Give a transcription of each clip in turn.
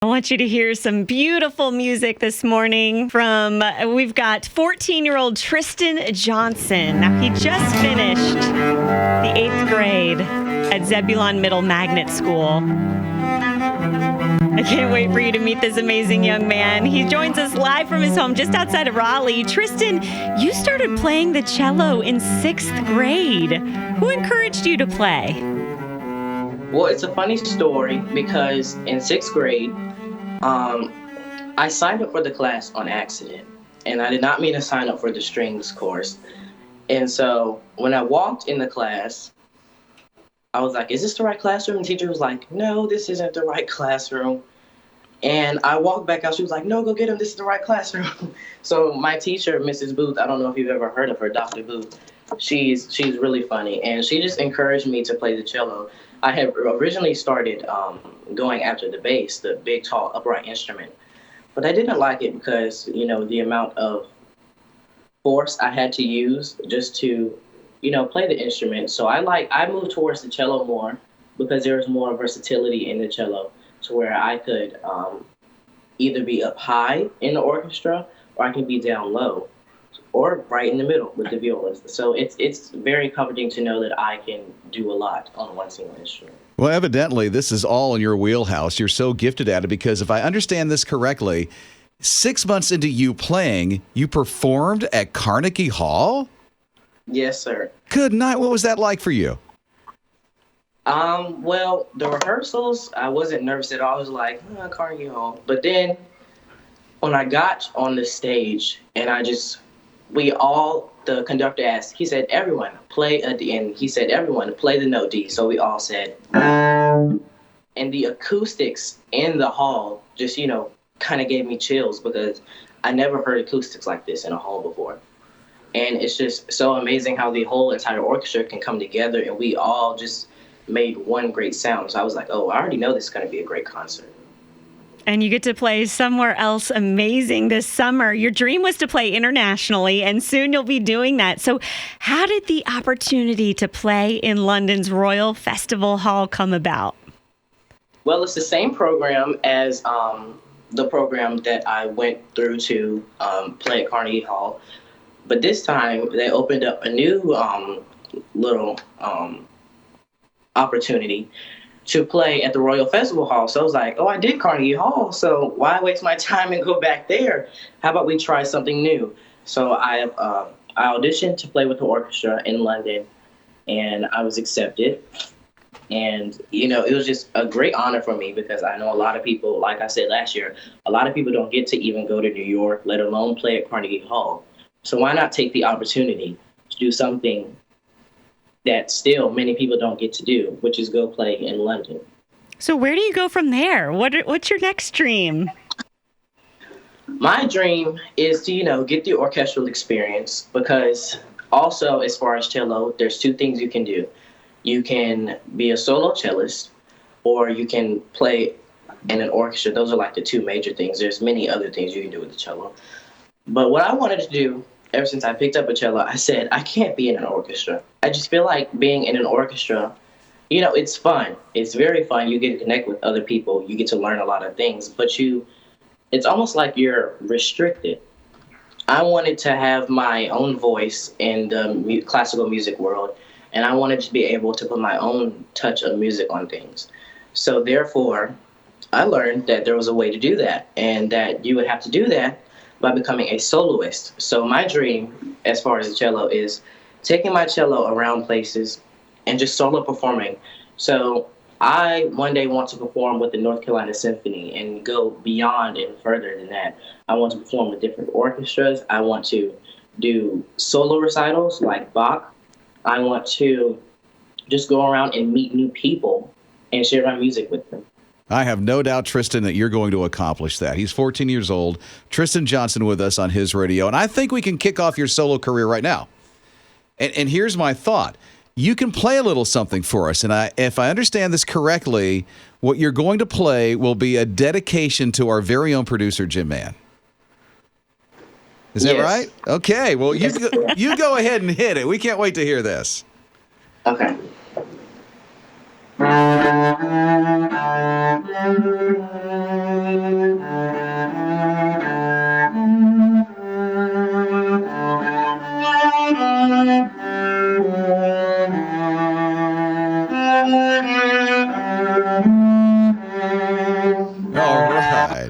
I want you to hear some beautiful music this morning we've got 14-year-old Tristen Johnson. Now, he just finished the 8th grade at Zebulon Middle Magnet School. I can't wait for you to meet this amazing young man. He joins us live from his home just outside of Raleigh. Tristen, you started playing the cello in 6th grade. Who encouraged you to play? Well, it's a funny story because in 6th grade, I signed up for the class on accident, and I did not mean to sign up for the strings course. And so when I walked in the class, I was like, is this the right classroom? And the teacher was like, no, this isn't the right classroom. And I walked back out. She was like, no, go get him. This is the right classroom. So my teacher, Mrs. Booth, I don't know if you've ever heard of her, Dr. Booth. She's really funny, and she just encouraged me to play the cello. I had originally started going after the bass, the big, tall, upright instrument. But I didn't like it because, the amount of force I had to use just to, play the instrument. So I moved towards the cello more because there was more versatility in the cello to where I could either be up high in the orchestra or I can be down low or right in the middle with the violist. So it's very comforting to know that I can do a lot on one single instrument. Well, evidently, this is all in your wheelhouse. You're so gifted at it because if I understand this correctly, 6 months into you playing, you performed at Carnegie Hall? Yes, sir. Good night. What was that like for you? Well, the rehearsals, I wasn't nervous at all. I was like, Carnegie Hall. But then when I got on the stage and the conductor asked, he said, everyone play at the end. He said, everyone play the note D. So we all said, and the acoustics in the hall just, kind of gave me chills because I never heard acoustics like this in a hall before. And it's just so amazing how the whole entire orchestra can come together and we all just made one great sound. So I was like, I already know this is going to be a great concert. And you get to play somewhere else amazing this summer. Your dream was to play internationally, and soon you'll be doing that. So how did the opportunity to play in London's Royal Festival Hall come about? Well, it's the same program as the program that I went through to play at Carnegie Hall. But this time, they opened up a new little opportunity to play at the Royal Festival Hall. So I was like, I did Carnegie Hall, so why waste my time and go back there? How about we try something new? So I auditioned to play with the orchestra in London, and I was accepted. And, it was just a great honor for me because I know a lot of people, like I said last year, a lot of people don't get to even go to New York, let alone play at Carnegie Hall. So why not take the opportunity to do something that still many people don't get to do, which is go play in London. So where do you go from there? What's your next dream? My dream is to, get the orchestral experience because also as far as cello, there's 2 things you can do. You can be a solo cellist or you can play in an orchestra. Those are like the 2 major things. There's many other things you can do with the cello. But what I wanted to do ever since I picked up a cello, I said, I can't be in an orchestra. I just feel like being in an orchestra, it's fun. It's very fun. You get to connect with other people. You get to learn a lot of things, but it's almost like you're restricted. I wanted to have my own voice in the classical music world, and I wanted to be able to put my own touch of music on things. So therefore, I learned that there was a way to do that, and that you would have to do that by becoming a soloist. So my dream, as far as the cello, is taking my cello around places and just solo performing. So I one day want to perform with the North Carolina Symphony and go beyond and further than that. I want to perform with different orchestras. I want to do solo recitals like Bach. I want to just go around and meet new people and share my music with them. I have no doubt, Tristen, that you're going to accomplish that. He's 14 years old. Tristen Johnson with us on his radio. And I think we can kick off your solo career right now. And here's my thought. You can play a little something for us. And if I understand this correctly, what you're going to play will be a dedication to our very own producer, Jim Mann. Is that right? Okay. Well, you go ahead and hit it. We can't wait to hear this. Okay. All right.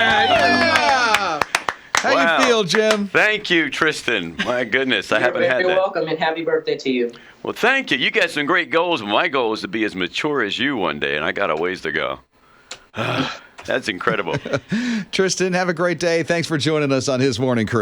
Yeah. How Wow. you feel, Jim? Thank you, Tristen. My goodness, I haven't had You're that. welcome, and happy birthday to you. Well, thank you. You got some great goals. My goal is to be as mature as you one day, and I got a ways to go. That's incredible. Tristen, have a great day. Thanks for joining us on His Morning Crew.